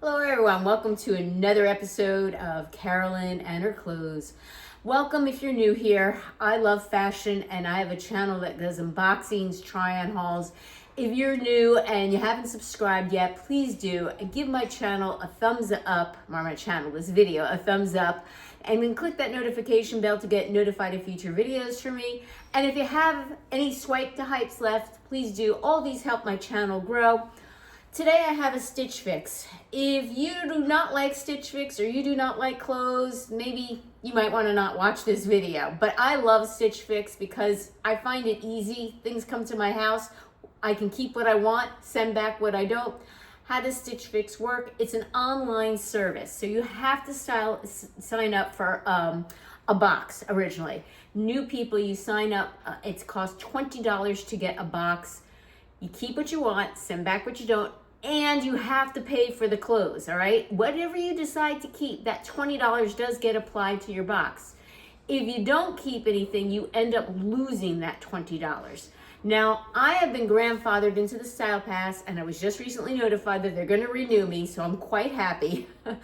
Hello everyone, welcome to another episode of Carolyn and her clothes. Welcome if you're new here. I love fashion and I have a channel that does unboxings, try-on hauls. If you're new and you haven't subscribed yet, please do. Give my channel a thumbs up, or this video, a thumbs up, and then click that notification bell to get notified of future videos from me. And if you have any swipe to hypes left, please do. All these help my channel grow. Today I have a Stitch Fix. If you do not like Stitch Fix or you do not like clothes, maybe you might want to not watch this video. But I love Stitch Fix because I find it easy. Things come to my house. I can keep what I want, send back what I don't. How does Stitch Fix work? It's an online service. So you have to sign up for a box originally. New people, you sign up. It costs $20 to get a box. You keep what you want, send back what you don't, and you have to pay for the clothes, all right? Whatever you decide to keep, that $20 does get applied to your box. If you don't keep anything, you end up losing that $20. Now, I have been grandfathered into the Style Pass, and I was just recently notified that they're going to renew me, so I'm quite happy. They're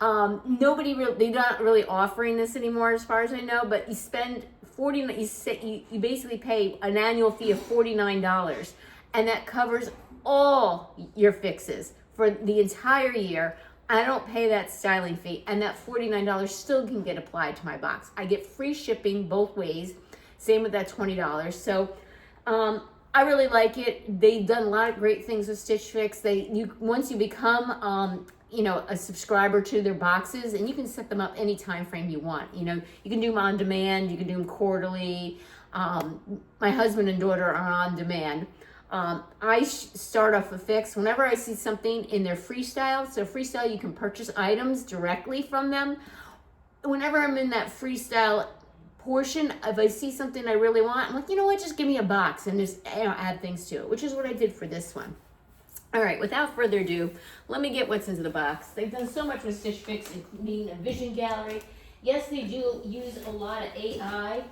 not really offering this anymore as far as I know, but you spend you basically pay an annual fee of $49. And that covers all your fixes for the entire year. I don't pay that styling fee, and that $49 still can get applied to my box. I get free shipping both ways, same with that $20. So I really like it. They've done a lot of great things with Stitch Fix. Once you become a subscriber to their boxes, and you can set them up any time frame you want. You can do them on demand, you can do them quarterly. My husband and daughter are on demand. I start off a fix whenever I see something in their freestyle. So freestyle, you can purchase items directly from them. Whenever I'm in that freestyle portion, if I see something I really want, I'm like, you know what, just give me a box and just add things to it, which is what I did for this one. All right, without further ado, let me get what's into the box. They've done so much with Stitch Fix, including a vision gallery. Yes, they do use a lot of AI.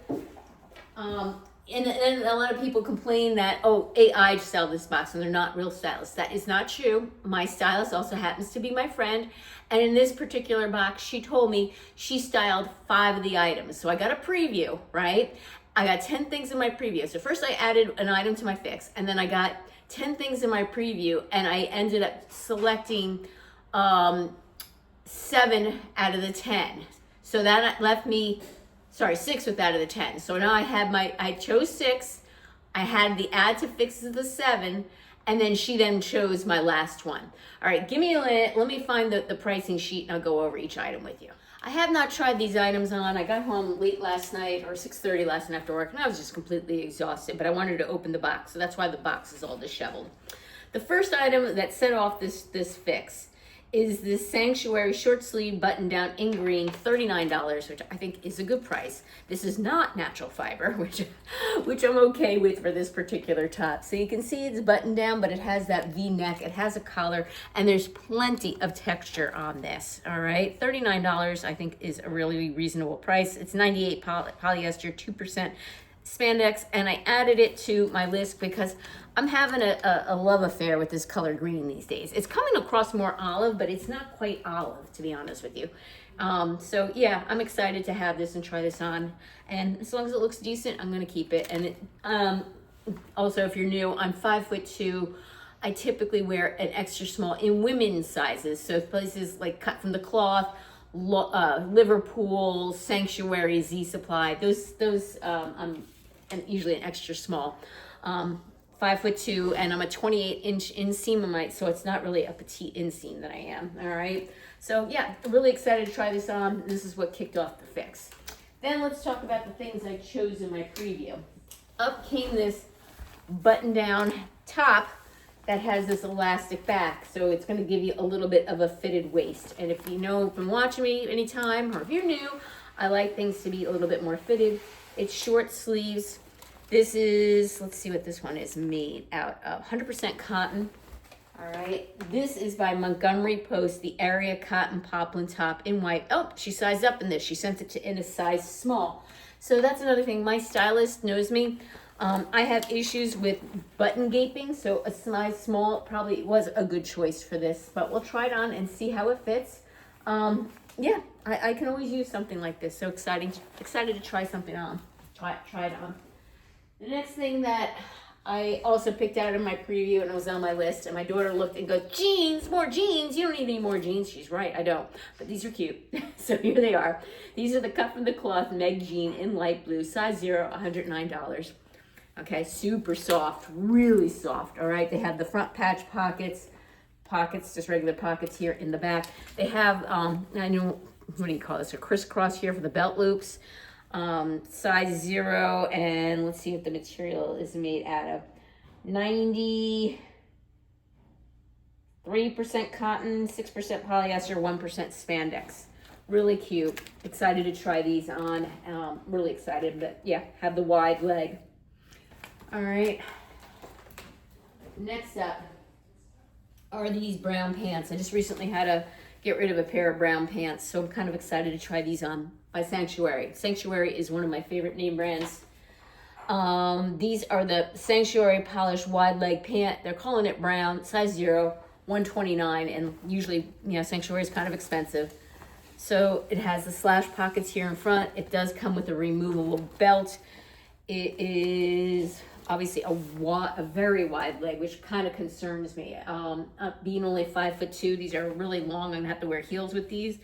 And a lot of people complain that, AI styled this box, and they're not real stylists. That is not true. My stylist also happens to be my friend. And in this particular box, she told me she styled 5 of the items. So I got a preview, right? I got 10 things in my preview. So first I added an item to my fix, and then I got 10 things in my preview, and I ended up selecting 7 out of the 10. So that left me 6 with out of the 10. So now I chose 6. I had the add to fixes of the 7, and then she then chose my last one. All right, give me a minute. Let me find the pricing sheet, and I'll go over each item with you. I have not tried these items on. I got home late last night, or 6:30 last night after work, and I was just completely exhausted, but I wanted to open the box, so that's why the box is all disheveled. The first item that set off this fix is this Sanctuary short sleeve button down in green, $39, which I think is a good price. This is not natural fiber, which I'm okay with for this particular top. So you can see it's buttoned down, but it has that V-neck, it has a collar, and there's plenty of texture on this, all right? $39 I think is a really reasonable price. It's 98 polyester, 2% spandex, and I added it to my list because I'm having a love affair with this color green these days. It's coming across more olive, but it's not quite olive, to be honest with you. So yeah, I'm excited to have this and try this on. And as long as it looks decent, I'm gonna keep it. And also, if you're new, I'm 5'2". I typically wear an extra small in women's sizes. So places like Cut from the Cloth, Liverpool, Sanctuary, Z Supply, those I'm usually an extra small. 5'2", and I'm a 28-inch inseamite, so it's not really a petite inseam that I am, all right? So yeah, really excited to try this on. This is what kicked off the fix. Then let's talk about the things I chose in my preview. Up came this button-down top that has this elastic back, so it's gonna give you a little bit of a fitted waist. And if you've been watching me anytime, or if you're new, I like things to be a little bit more fitted. It's short sleeves. This is, let's see what this one is made out of, 100% cotton. All right, this is by Montgomery Post, the Area Cotton Poplin Top in white. Oh, she sized up in this. She sent it in a size small. So that's another thing. My stylist knows me. I have issues with button gaping, so a size small probably was a good choice for this, but we'll try it on and see how it fits. Yeah, I can always use something like this, so excited to try something on. Try it on. The next thing that I also picked out in my preview and it was on my list, and my daughter looked and goes, jeans, more jeans. You don't need any more jeans. She's right, I don't, but these are cute. So here they are. These are the Cut from the Cloth Meg jean in light blue, size 0, $109. Okay, super soft, really soft. All right, they have the front patch pockets, just regular pockets here in the back. They have, I know, what do you call this? A crisscross here for the belt loops. Size 0, and let's see what the material is made out of. 93% cotton, 6% polyester, 1% spandex. Really cute. Excited to try these on. Really excited, but yeah, have the wide leg. All right. Next up are these brown pants. I just recently had to get rid of a pair of brown pants, so I'm kind of excited to try these on by Sanctuary. Sanctuary is one of my favorite name brands. These are the Sanctuary polished wide leg pant. They're calling it brown, size 0, $129, and usually, you know, Sanctuary is kind of expensive. So it has the slash pockets here in front. It does come with a removable belt. It is obviously a very wide leg, which kind of concerns me. Being only 5'2", these are really long. I'm gonna have to wear heels with these,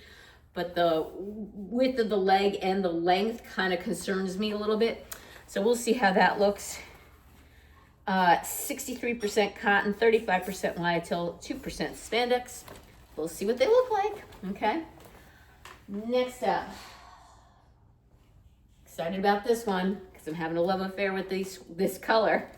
but the width of the leg and the length kind of concerns me a little bit. So we'll see how that looks. 63% cotton, 35% lyocell, 2% spandex. We'll see what they look like, okay? Next up, excited about this one, I'm having a love affair with this color.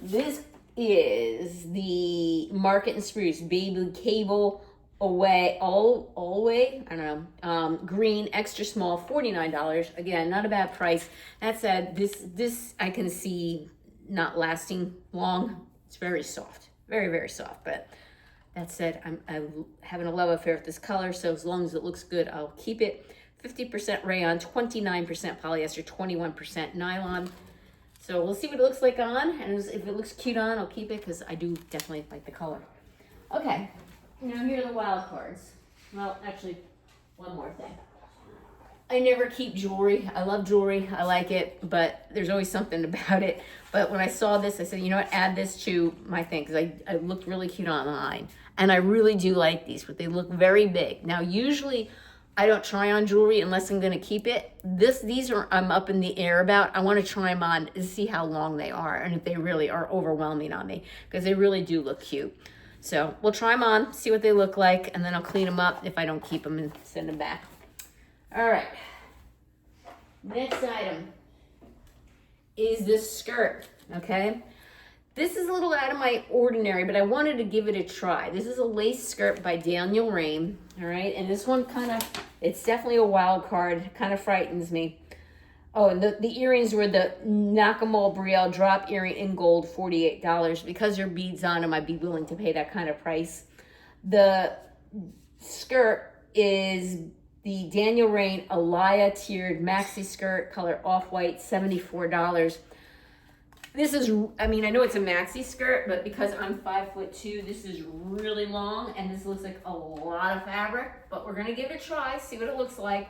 This is the Market and Spruce Baby Cable Away, all way, I don't know, green, extra small, $49. Again, not a bad price. That said, this I can see not lasting long. It's very soft, very, very soft. But that said, I'm having a love affair with this color, so as long as it looks good, I'll keep it. 50% rayon, 29% polyester, 21% nylon. So we'll see what it looks like on, and if it looks cute on, I'll keep it because I do definitely like the color. Okay, now here are the wild cards. Well, actually, one more thing. I never keep jewelry. I love jewelry. I like it, but there's always something about it. But when I saw this, I said, you know what, add this to my thing because I looked really cute online. And I really do like these, but they look very big. Now, usually, I don't try on jewelry unless I'm gonna keep it. These are I'm up in the air about. I wanna try them on to see how long they are and if they really are overwhelming on me because they really do look cute. So we'll try them on, see what they look like, and then I'll clean them up if I don't keep them and send them back. All right, next item is this skirt, okay? This is a little out of my ordinary, but I wanted to give it a try. This is a lace skirt by Daniel Rain, all right? And this one it's definitely a wild card. It kind of frightens me. Oh, and the earrings were the Nakamol Brielle drop earring in gold, $48. Because there are beads on them, I'd be willing to pay that kind of price. The skirt is the Daniel Rain Alaya tiered maxi skirt, color off-white, $74. This is, I mean, I know it's a maxi skirt, but because I'm 5'2", this is really long, and this looks like a lot of fabric, but we're gonna give it a try, see what it looks like.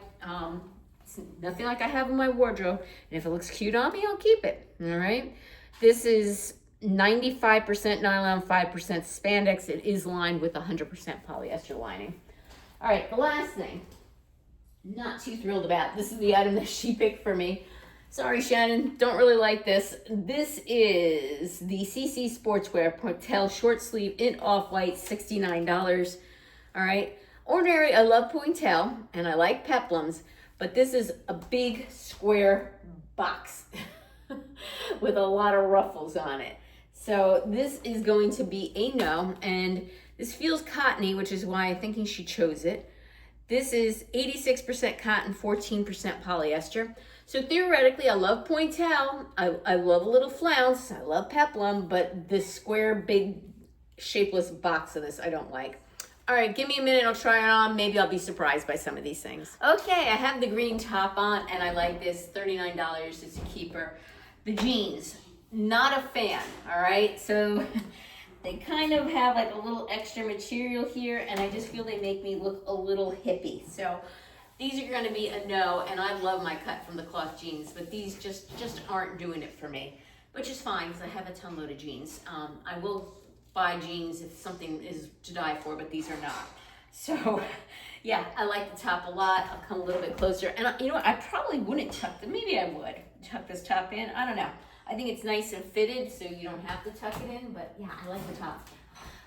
It's nothing like I have in my wardrobe, and if it looks cute on me, I'll keep it, all right? This is 95% nylon, 5% spandex. It is lined with 100% polyester lining. All right, the last thing, not too thrilled about. This is the item that she picked for me. Sorry, Shannon, don't really like this. This is the CC Sportswear Pointel short sleeve in off-white, $69. All right. Ordinary, I love Pointel and I like peplums, but this is a big square box with a lot of ruffles on it. So this is going to be a no, and this feels cottony, which is why I'm thinking she chose it. This is 86% cotton, 14% polyester. So theoretically, I love Pointel. I love a little flounce. I love peplum, but this square, big, shapeless box of this, I don't like. All right, give me a minute. I'll try it on. Maybe I'll be surprised by some of these things. Okay, I have the green top on, and I like this. $39 is a keeper. The jeans, not a fan, all right? So they kind of have like a little extra material here, and I just feel they make me look a little hippie. So these are gonna be a no, and I love my cut from the cloth jeans, but these just aren't doing it for me, which is fine because I have a ton load of jeans. I will buy jeans if something is to die for, but these are not. So yeah, I like the top a lot. I'll come a little bit closer, and you know what? I probably wouldn't tuck them. Maybe I would tuck this top in. I don't know. I think it's nice and fitted, so you don't have to tuck it in, but yeah, I like the top.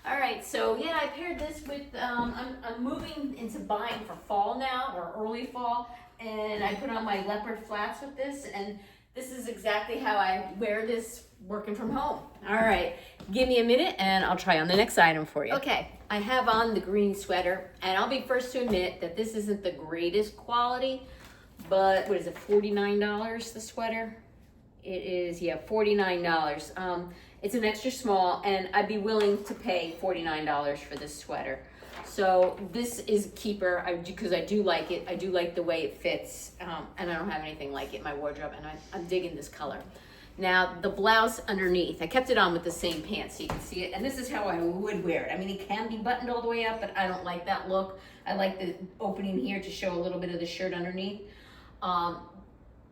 All right, so yeah, I paired this with, I'm moving into buying for fall now, or early fall, and I put on my leopard flats with this, and this is exactly how I wear this working from home. All right, give me a minute and I'll try on the next item for you. Okay, I have on the green sweater, and I'll be first to admit that this isn't the greatest quality, but what is it, $49, the sweater? It is, yeah, $49. It's an extra small, and I'd be willing to pay $49 for this sweater. So this is a keeper, because I do like it. I do like the way it fits, and I don't have anything like it in my wardrobe, and I'm digging this color. Now, the blouse underneath, I kept it on with the same pants so you can see it, and this is how I would wear it. I mean, it can be buttoned all the way up, but I don't like that look. I like the opening here to show a little bit of the shirt underneath.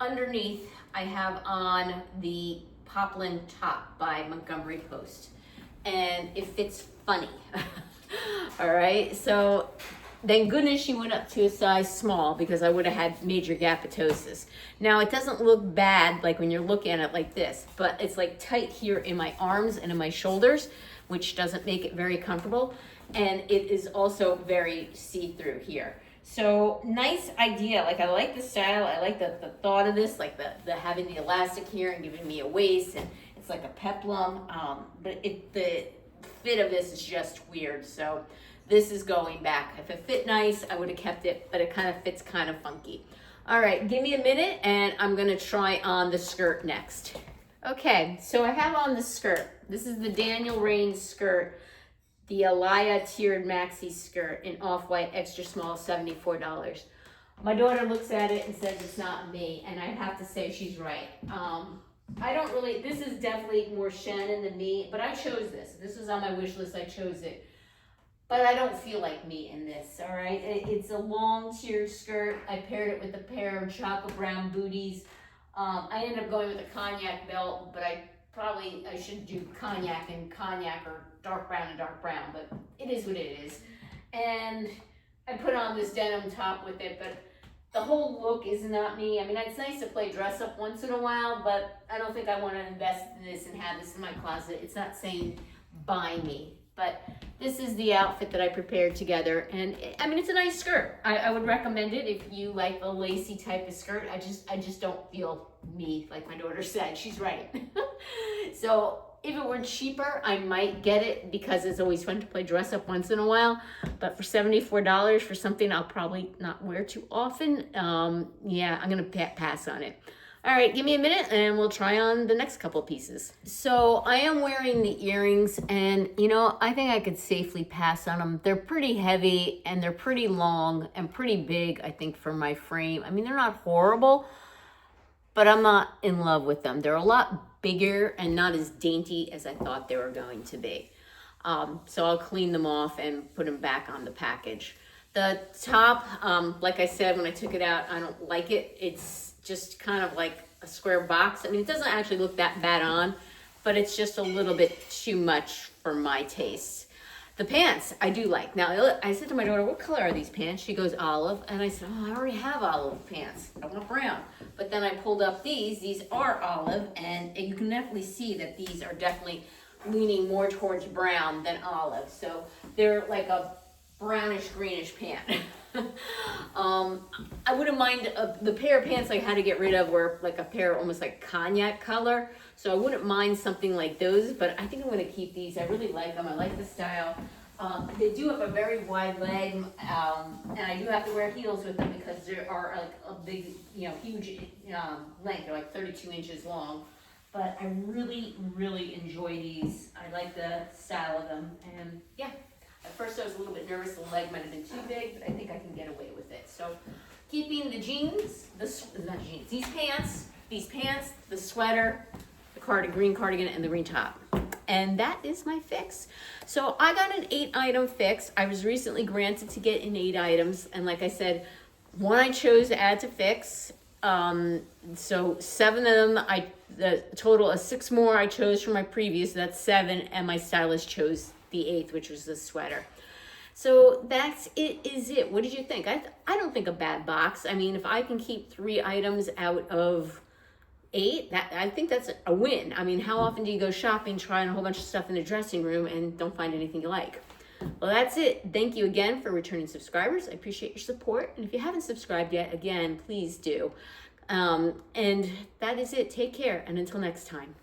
Underneath, I have on the poplin top by Montgomery Post, and it fits funny. All right, so thank goodness she went up to a size small, because I would have had major gapitosis. Now, it doesn't look bad like when you're looking at it like this, but it's like tight here in my arms and in my shoulders, which doesn't make it very comfortable, and it is also very see-through here. So nice idea. Like, I like the style. I like the thought of this, like the having the elastic here and giving me a waist, and it's like a peplum. But the fit of this is just weird. So this is going back. If it fit nice, I would have kept it, but it kind of fits kind of funky. All right, give me a minute, and I'm gonna try on the skirt next. Okay, so I have on the skirt. This is the Daniel Rains skirt. The Alaya tiered maxi skirt in off-white extra small, $74. My daughter looks at it and says it's not me, and I have to say she's right. I don't really, this is definitely more Shannon than me, but I chose this. This was on my wish list, I chose it. But I don't feel like me in this, all right? It's a long tiered skirt. I paired it with a pair of chocolate brown booties. I ended up going with a cognac belt, but I should do cognac and cognac, or dark brown and dark brown, but it is what it is. And I put on this denim top with it, but the whole look is not me. I mean, it's nice to play dress up once in a while, but I don't think I want to invest in this and have this in my closet. It's not saying buy me, but this is the outfit that I prepared together. And I mean, it's a nice skirt. I would recommend it if you like a lacy type of skirt. I just don't feel me, like my daughter said. She's right. So if it were cheaper, I might get it, because it's always fun to play dress up once in a while. But for $74 for something I'll probably not wear too often, yeah, I'm gonna pass on it. All right, give me a minute and we'll try on the next couple pieces. So I am wearing the earrings, and you know, I think I could safely pass on them. They're pretty heavy and they're pretty long and pretty big, I think, for my frame. I mean, they're not horrible, but I'm not in love with them. They're a lot bigger and not as dainty as I thought they were going to be. So I'll clean them off and put them back on the package. The top, like I said, when I took it out, I don't like it. It's just kind of like a square box. I mean, it doesn't actually look that bad on, but it's just a little bit too much for my taste. The pants I do like. Now, I said to my daughter, what color are these pants? She goes, olive. And I said, oh, I already have olive pants. I want brown. But then I pulled up these are olive, and you can definitely see that these are definitely leaning more towards brown than olive. So they're like a brownish greenish pant. I wouldn't mind, the pair of pants I had to get rid of were like a pair almost like cognac color, so I wouldn't mind something like those, but I think I'm going to keep these. I really like them. I like the style. They do have a very wide leg, and I do have to wear heels with them because they are like a big, huge length. They're like 32 inches long, but I really, really enjoy these. I like the style of them, and yeah. At first I was a little bit nervous the leg might have been too big, but I think I can get away with it. So keeping the jeans, these pants, these pants, the sweater, the green cardigan, and the green top. And that is my fix. So I got an 8-item fix. I was recently granted to get in 8 items. And like I said, one I chose to add to fix. So 7 of them, the total of 6 more I chose from my previous, so that's 7. And my stylist chose the 8th, which was the sweater. So that's it, is it. What did you think? I don't think a bad box. I mean, if I can keep 3 items out of 8, I think that's a win. I mean, how often do you go shopping, trying a whole bunch of stuff in the dressing room and don't find anything you like? Well, that's it. Thank you again for returning subscribers. I appreciate your support. And if you haven't subscribed yet, again, please do. And that is it. Take care. And until next time.